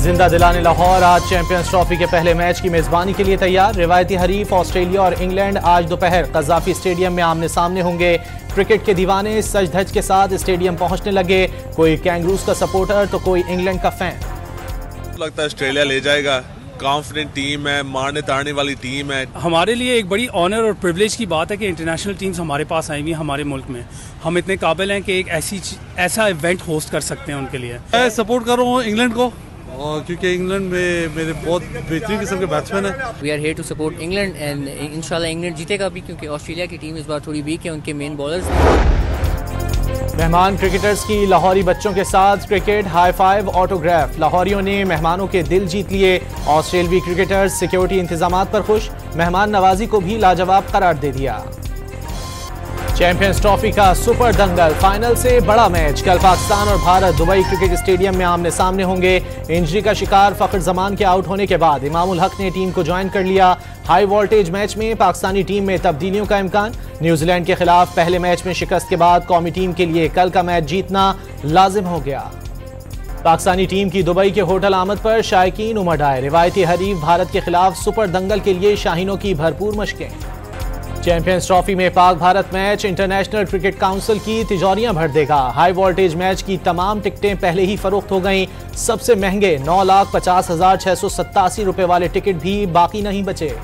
जिंदा दिलाने लाहौर आज चैंपियंस ट्रॉफी के पहले मैच की मेजबानी के लिए तैयार। रिवायती हरीफ ऑस्ट्रेलिया और इंग्लैंड आज दोपहर कज़ाफी स्टेडियम में आमने सामने होंगे। क्रिकेट के दीवाने सज धज के साथ स्टेडियम पहुंचने लगे, कोई कैंगरूज का सपोर्टर तो कोई इंग्लैंड का फैन। लगता है ऑस्ट्रेलिया ले जाएगा, कॉन्फिडेंट टीम है, मारने ताड़ने वाली टीम है। हमारे लिए एक बड़ी ऑनर और प्रिविलेज की बात है कि इंटरनेशनल टीम्स हमारे पास आई हुई हैं हमारे मुल्क में। हम इतने काबिल हैं कि एक ऐसा इवेंट होस्ट कर सकते हैं उनके लिए। मैं सपोर्ट कर रहा हूँ इंग्लैंड को, और क्योंकि इंग्लैंड में मेरे बहुत बेहतरीन किस्म के बैट्समैन हैं। We are here to support England and इंशाल्लाह इंग्लैंड जीतेगा भी, क्योंकि ऑस्ट्रेलिया की टीम इस बार थोड़ी वीक है, उनके मेन बॉलर्स। मेहमान क्रिकेटर्स की लाहौरी बच्चों के साथ क्रिकेट हाई फाइव ऑटोग्राफ। लाहौरियों ने मेहमानों के दिल जीत लिए। ऑस्ट्रेलवी क्रिकेटर्स सिक्योरिटी इंतजामात पर खुश, मेहमान नवाजी को भी लाजवाब करार दे दिया। चैंपियंस ट्रॉफी का सुपर दंगल, फाइनल से बड़ा मैच। कल पाकिस्तान और भारत दुबई क्रिकेट स्टेडियम में आमने सामने होंगे। इंजरी का शिकार फखर जमान के आउट होने के बाद इमामुल हक ने टीम को ज्वाइन कर लिया। हाई वोल्टेज मैच में पाकिस्तानी टीम में तब्दीलियों का इम्कान। न्यूजीलैंड के खिलाफ पहले मैच में शिकस्त के बाद कौमी टीम के लिए कल का मैच जीतना लाजिम हो गया। पाकिस्तानी टीम की दुबई के होटल आमद पर शायकीन उमड़ आए। रिवायती हरीफ भारत के खिलाफ सुपर दंगल के लिए शाहीनों की भरपूर मशकें। चैंपियंस ट्रॉफी में Pak Bharat match international cricket council की तिजोरियां भर देगा। हाई वोल्टेज मैच की तमाम टिकटें पहले ही फरोख्त हो गईं। सबसे महंगे 9,50,687 रुपए वाले टिकट भी बाकी नहीं बचे।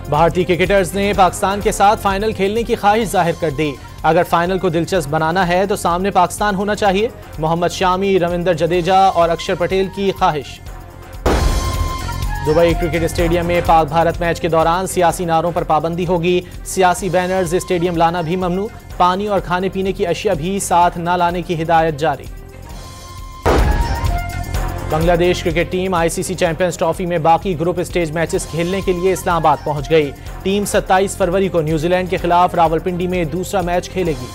भारतीय क्रिकेटर्स ने पाकिस्तान के साथ फाइनल खेलने की ख्वाहिश जाहिर कर दी। अगर फाइनल को दिलचस्प बनाना है तो सामने पाकिस्तान होना चाहिए। मोहम्मद शामी, रविंद्र जडेजा और अक्षर पटेल की ख्वाहिश। दुबई क्रिकेट स्टेडियम में पाक भारत मैच के दौरान सियासी नारों पर पाबंदी होगी। सियासी बैनर्स स्टेडियम लाना भी ममनू। पानी और खाने पीने की अशिया भी साथ न लाने की हिदायत जारी। Bangladesh cricket team ICC champions trophy में बाकी ग्रुप स्टेज मैचेस खेलने के लिए इस्लामाबाद पहुंच गई। टीम 27 फरवरी को न्यूजीलैंड के खिलाफ रावलपिंडी में दूसरा मैच खेलेगी।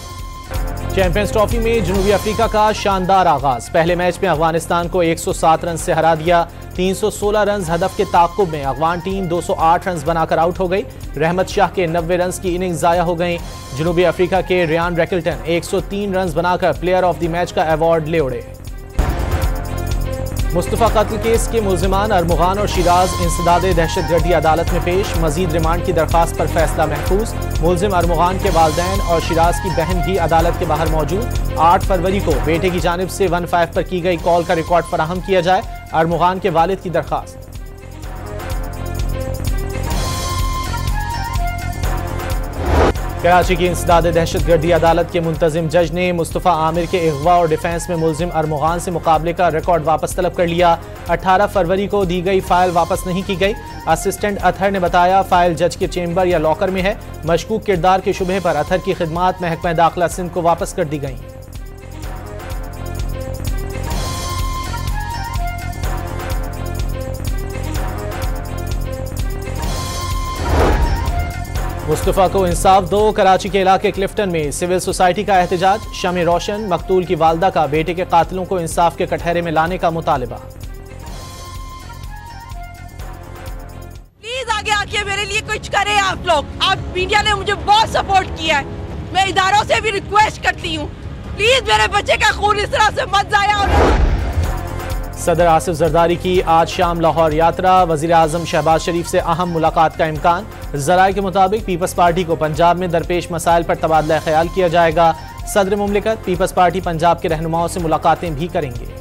चैंपियंस ट्रॉफी में जनूबी अफ्रीका का शानदार आगाज। पहले मैच में अफगानिस्तान को 107 रन से हरा दिया। 316 रन हदफ के ताक़ुब में अफगान टीम 208 रन बनाकर आउट हो गई। रहमत शाह के 90 रन की इनिंग्स जाया हो गई। जनूबी अफ्रीका के रियान रैकल्टन 103 रन बनाकर प्लेयर ऑफ द मैच का अवार्ड ले उड़े। मुस्तफा कत्ल केस के मुल्जिमान अरमुगान और शिराज इंसदादे दहशतगर्दी अदालत में पेश। मजीद रिमांड की दरख्वास्त पर फैसला महफूज। मुल्जिम अरमुगान के वालिदैन और शिराज की बहन भी अदालत के बाहर मौजूद। 8 फरवरी को बेटे की जानिब से 15 पर की गई कॉल का रिकॉर्ड फराहम किया जाए। अरमुगान के वालिद की दरख्वास्त। कराची की इंसदादे दहशतगर्दी अदालत के मुंतजिम जज ने मुस्तफ़ा आमिर के अगवा और डिफेंस में मुल्जिम अरमुगान से मुकाबले का रिकॉर्ड वापस तलब कर लिया। 18 फरवरी को दी गई फाइल वापस नहीं की गई। असिस्टेंट अतहर ने बताया फाइल जज के चेंबर या लॉकर में है। मशकूक किरदार के शुबे पर अतहर की खिदमात महकमा दाखिला सिंध को वापस कर दी गई। मुस्तफ़ा को इंसाफ दो। कराची के इलाके क्लिफ्टन में सिविल सोसाइटी का एहतजाज। शमे रोशन मकतूल की वालदा का बेटे के कातिलों को इंसाफ के कटहरे में लाने का मुतालिबा। प्लीज आगे आके मेरे लिए कुछ करें आप लोग। आप मीडिया ने मुझे बहुत सपोर्ट किया है। मैं इदारों से भी रिक्वेस्ट करती हूँ, प्लीज मेरे बच्चे का खून इस तरह से मत जाया होने। सदर आसिफ जरदारी की आज शाम लाहौर यात्रा। वजीर आजम शहबाज शरीफ से अहम मुलाकात का इम्कान। जराये के मुताबिक पीपल्स पार्टी को पंजाब में दरपेश मसाइल पर तबादला ख्याल किया जाएगा। सदर मुमलिकत पीपल्स पार्टी पंजाब के रहनुमाओं से मुलाकातें भी करेंगे।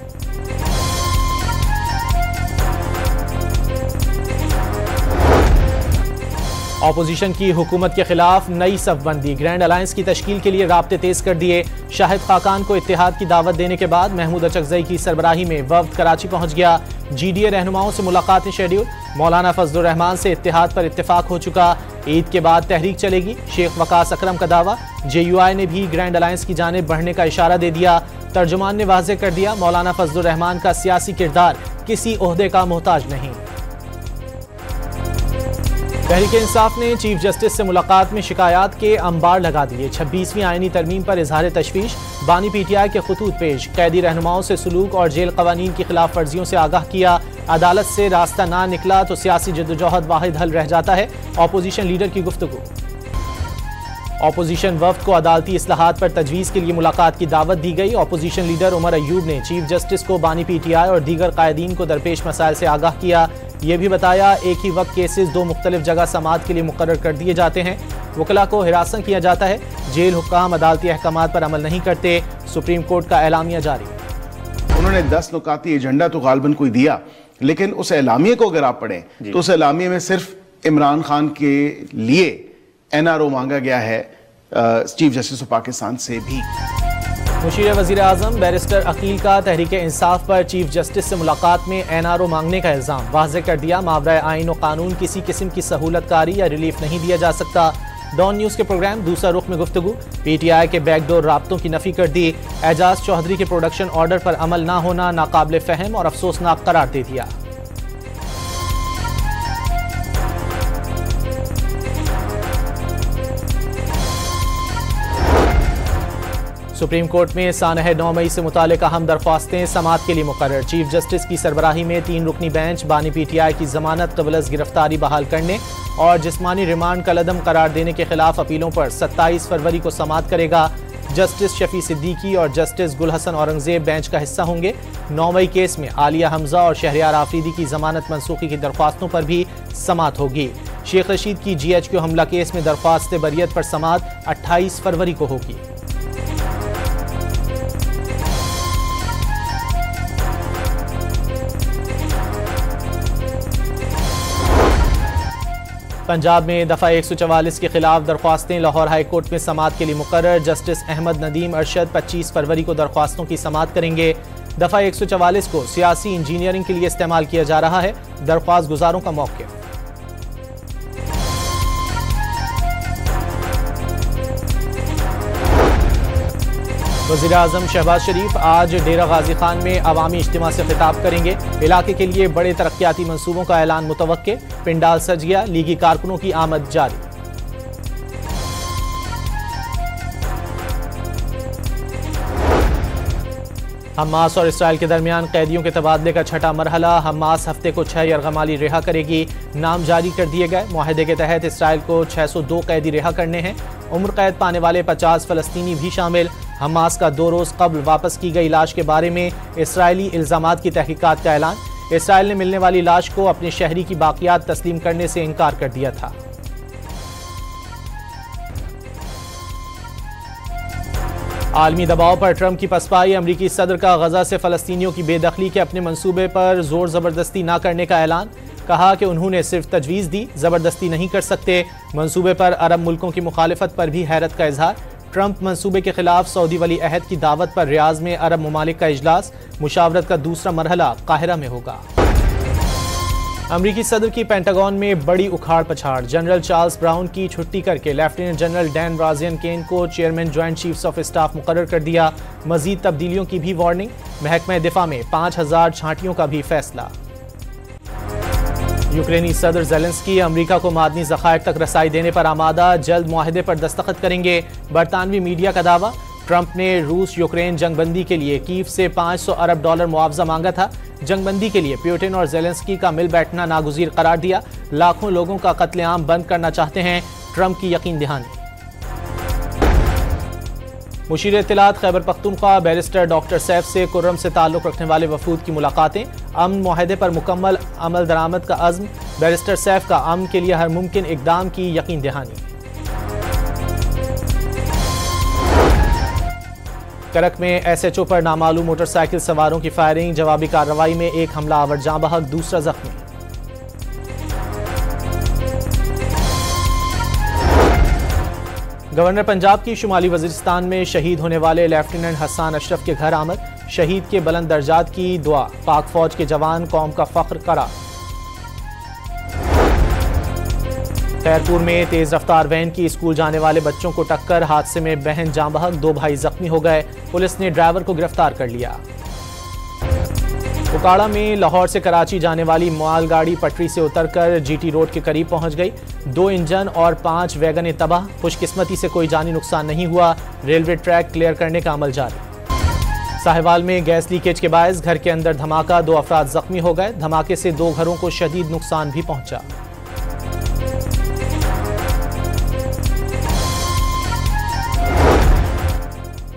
ऑपोजिशन की हुकूमत के खिलाफ नई सफबंदी। ग्रैंड अलायंस की तश्कील के लिए राब्ते तेज कर दिए। शाहिद खाकान को इत्तेहाद की दावत देने के बाद महमूद अचकजई की सरबराही में वफ्द कराची पहुंच गया। GDA रहनुमाओं से मुलाकातें शेड्यूल। मौलाना फजलुर रहमान से इत्तेहाद पर इत्तेफाक हो चुका। ईद के बाद तहरीक चलेगी। शेख वकास अकरम का दावा। JUI ने भी ग्रैंड अलायंस की जानिब बढ़ने का इशारा दे दिया। तर्जुमान ने वाज़ेह कर दिया मौलाना फजलुर रहमान का सियासी किरदार किसी ओहदे का मोहताज नहीं। तहरीक इंसाफ ने चीफ जस्टिस से मुलाकात में शिकायत के अंबार लगा दिए। 26वीं आईनी तरमीम पर इजहार तशवीश। बानी PTI के खतूत पेश। कैदी रहनुमाओं से सलूक और जेल कवानीन की खिलाफ वर्जियों से आगाह किया। अदालत से रास्ता ना निकला तो सियासी जद्दोजहद वाहिद हल रह जाता है। ऑपोजिशन लीडर की गुफ्तगू। अपोजिशन वफ्द को अदालती इस्लाहात पर तजवीज़ के लिए मुलाकात की दावत दी गई। अपोजिशन लीडर उमर अयूब ने चीफ जस्टिस को बानी PTI और दीगर कायदीन को दरपेश मसाइल से आगाह किया। ये भी बताया एक ही वक्त केसेस 2 मुख्तलिफ जगह समाअत के लिए मुकर्रर कर दिए जाते हैं। वकला को हिरासत किया जाता है। जेल हुक्काम अदालती अहकामात पर अमल नहीं करते। सुप्रीम कोर्ट का एलामिया जारी। उन्होंने 10 नुकाती एजेंडा तो गालिबन कोई दिया, लेकिन उस एलामिये को अगर आप पढ़ें तो उस एलामिये में सिर्फ इमरान खान के लिए NRO मांगा गया है चीफ जस्टिस ऑफ पाकिस्तान से भी। मुशीर वज़ीर आज़म बैरिस्टर अकील का तहरीक इंसाफ पर चीफ जस्टिस से मुलाकात में NRO मांगने का इल्ज़ाम वाज़ेह कर दिया। मावराए आईन व कानून किसी किस्म की सहूलतकारी या रिलीफ नहीं दिया जा सकता। डॉन न्यूज़ के प्रोग्राम दूसरा रुख में गुफ्तगू PTI के बैकडोर राब्तों की नफी कर दी। एजाज चौधरी के प्रोडक्शन ऑर्डर पर अमल ना होना नाकाबिल फहम और अफसोसनाक करार दे दिया। सुप्रीम कोर्ट में सानह 9 मई से मुतालिक अहम दरख्वास्तें समाअत के लिए मुकर्रर। चीफ जस्टिस की सरबराही में 3 रुकनी बेंच बानी PTI की जमानत क़बल गिरफ्तारी बहाल करने और जिस्मानी रिमांड कलअदम करार देने के खिलाफ अपीलों पर 27 फरवरी को समाअत करेगा। जस्टिस शफी सिद्दीकी और जस्टिस गुल हसन औरंगजेब बेंच का हिस्सा होंगे। 9 मई केस में आलिया हमजा और शहरियार आफरीदी की जमानत मनसूखी की दरख्वास्तों पर भी समाअत होगी। शेख रशीद की GHQ हमला केस में दरख्वास्त बरियत पर समाअत 28 फरवरी को होगी। पंजाब में दफ़ा 144 के खिलाफ दरख्वास्तें लाहौर हाई कोर्ट में समाअत के लिए मुकर्रर। जस्टिस अहमद नदीम अरशद 25 फरवरी को दरख्वास्तों की समाअत करेंगे। दफ़ा 144 को सियासी इंजीनियरिंग के लिए इस्तेमाल किया जा रहा है। दरख्वास्त गुजारों का मौक़िफ़। वज़ीर आज़म शहबाज शरीफ आज डेरा गाजी खान में अवामी इज्तिमा से खिताब करेंगे। इलाके के लिए बड़े तरक्याती मंसूबों का ऐलान मुतवक्के। पिंडाल सज गया, लीगी कारकुनों की आमद जारी। हमास और इसराइल के दरमियान कैदियों के तबादले का छठा मरहला। हमास हफ्ते को 6 यरगमाली रिहा करेगी। नाम जारी कर दिए गए। मुआहदे के तहत इसराइल को 602 कैदी रिहा करने हैं। उम्र कैद पाने वाले 50 फ़लस्तीनी भी शामिल। हमास का 2 रोज़ कबल वापस की गई लाश के बारे में इसराइली इल्ज़ामात की तहकीकात का ऐलान। इसराइल ने मिलने वाली लाश को अपने शहरी की बाकियात तस्लीम करने से इनकार कर दिया था। आलमी दबाव पर ट्रंप की पसपाई। अमरीकी सदर का गजा से फ़लस्तीनियों की बेदखली के अपने मंसूबे पर जोर ज़बरदस्ती न करने का ऐलान। कहा कि उन्होंने सिर्फ तजवीज़ दी, ज़बरदस्ती नहीं कर सकते। मंसूबे पर अरब मुल्कों की मुखालिफत पर भी हैरत का इजहार। ट्रंप मंसूबे के खिलाफ सऊदी वली अहद की दावत पर रियाज में अरब ममालिक का इजलास। मुशावरत का दूसरा मरहला काहिरा में होगा। अमरीकी सदर की पेंटागन में बड़ी उखाड़ पछाड़। जनरल चार्ल्स ब्राउन की छुट्टी करके लेफ्टिनेंट जनरल डैन ब्राजियन केन को chairman joint chiefs of staff मुकर्रर कर दिया। मजीद तब्दीलियों की भी वार्निंग। महकमा दिफा में 5000 छांटियों का भी फैसला। यूक्रेनी सदर ज़ेलेंस्की अमेरिका को मादनी ज़खायर तक रसाई देने पर आमादा। जल्द मुआहदे पर दस्तखत करेंगे। बरतानवी मीडिया का दावा। ट्रंप ने रूस यूक्रेन जंगबंदी के लिए कीव से $500 अरब मुआवजा मांगा था। जंगबंदी के लिए पुतिन और ज़ेलेंस्की का मिल बैठना नागुज़ीर करार दिया। लाखों लोगों का कत्लेआम बंद करना चाहते हैं। ट्रंप की यकीन दहानी। मुशीर इत्तलात खैबर पख्तूनख्वा बैरिस्टर डॉक्टर सैफ से कुर्रम से ताल्लुक़ रखने वाले वफूद की मुलाकातें। अमन मुआहदे पर मुकम्मल अमल दरामद का अज़्म। बैरिस्टर सैफ का अमन के लिए हर मुमकिन इक़दाम की यकीन दहानी। करक में SHO पर नामालूम मोटरसाइकिल सवारों की फायरिंग। जवाबी कार्रवाई में एक हमलावर जाँ बहक, दूसरा जख्मी। गवर्नर पंजाब की शुमाली वजीरिस्तान में शहीद होने वाले लेफ्टिनेंट हसन अशरफ के घर आमद। शहीद के बुलंद दर्जात की दुआ। पाक फौज के जवान कौम का फख्र करार। खैरपुर में तेज रफ्तार वैन की स्कूल जाने वाले बच्चों को टक्कर। हादसे में बहन जाँ बहक, 2 भाई जख्मी हो गए। पुलिस ने ड्राइवर को गिरफ्तार कर लिया। उकाड़ा में लाहौर से कराची जाने वाली मालगाड़ी पटरी से उतरकर GT रोड के करीब पहुंच गई। 2 इंजन और 5 वैगनें तबाह। खुशकिस्मती से कोई जानी नुकसान नहीं हुआ। रेलवे ट्रैक क्लियर करने का अमल जारी। साहिवाल में गैस लीकेज के बायस घर के अंदर धमाका। 2 अफराद जख्मी हो गए। धमाके से 2 घरों को शदीद नुकसान भी पहुंचा।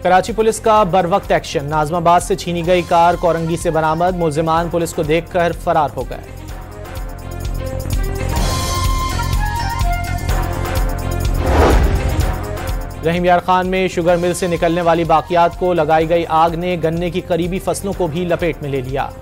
कराची पुलिस का बरवक्त एक्शन, नाजमाबाद से छीनी गई कार कोरंगी से बरामद, मुल्जिमान पुलिस को देखकर फरार हो गए। रहीम यार खान में शुगर मिल से निकलने वाली बाकियात को लगाई गई आग ने गन्ने की करीबी फसलों को भी लपेट में ले लिया।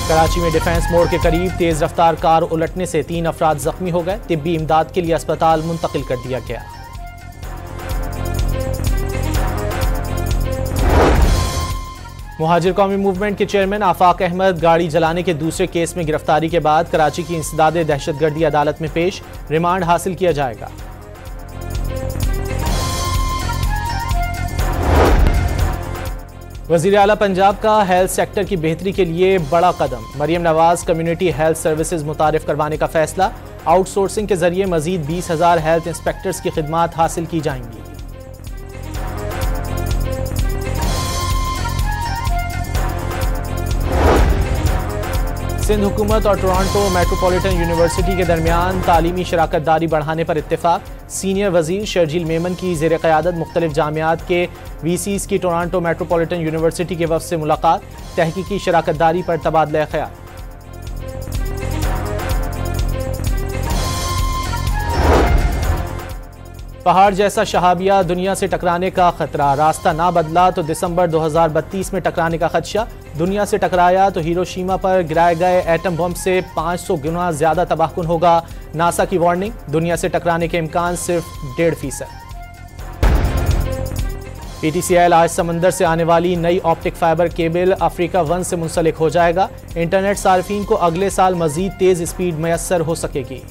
कराची में डिफेंस मोड़ के करीब तेज रफ्तार कार उलटने से 3 अफराद जख्मी हो गए, तिब्बी इमदाद के लिए अस्पताल मुंतकिल कर दिया गया। मुहाजिर कौमी मूवमेंट के चेयरमैन आफाक अहमद गाड़ी जलाने के दूसरे केस में गिरफ्तारी के बाद कराची की इंसदाद दहशतगर्दी अदालत में पेश, रिमांड हासिल किया जाएगा। वज़ीर आला पंजाब का हेल्थ सेक्टर की बेहतरी के लिए बड़ा कदम, Maryam Nawaz community health services मुतारिफ करवाने का फैसला, आउटसोर्सिंग के जरिए मजीद 20,000 हेल्थ इंस्पेक्टर्स की खिदमात हासिल की जाएंगी। सिंध हुकूमत और टोरंटो मेट्रोपॉलिटन यूनिवर्सिटी के दरमियान तालीमी शराकत दारी बढ़ाने पर इत्तेफाक, सीनियर वजीर शर्जील मेमन की ज़ेर क़यादत मुख्तलिफ जामियात के VCs की टोरंटो मेट्रोपॉलिटन यूनिवर्सिटी के वफ़द से मुलाकात, तहकीकी शराकत दारी पर तबादला ख्याल। पहाड़ जैसा शहाबिया दुनिया से टकराने का खतरा, रास्ता ना बदला तो दिसंबर 2032 में टकराने का खदशा, दुनिया से टकराया तो हिरोशिमा पर गिराए गए एटम बम से 500 गुना ज्यादा तबाहकुन होगा, नासा की वार्निंग, दुनिया से टकराने के इम्कान सिर्फ 1.5%। PTCL आज समंदर से आने वाली नई ऑप्टिक फाइबर केबल अफ्रीका 1 से मुंसलिक हो जाएगा, इंटरनेट सार्फिन को अगले साल मजीद तेज स्पीड मैसर हो सकेगी।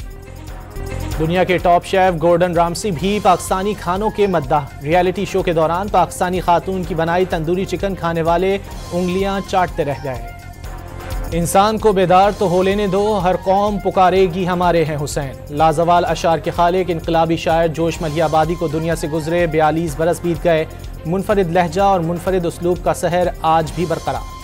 दुनिया के टॉप शेफ गॉर्डन रामसी भी पाकिस्तानी खानों के मद्दाह, रियलिटी शो के दौरान पाकिस्तानी खातून की बनाई तंदूरी चिकन खाने वाले उंगलियां चाटते रह गए। इंसान को बेदार तो हो लेने दो, हर कौम पुकारेगी हमारे हैं हुसैन, लाजवाल अशार के खालिक इनकलाबी शायर जोश मलियाबादी को दुनिया से गुजरे 42 बरस बीत गए, मुनफरिद लहजा और मुनफरिद उसलूब का सहर आज भी बरकरार।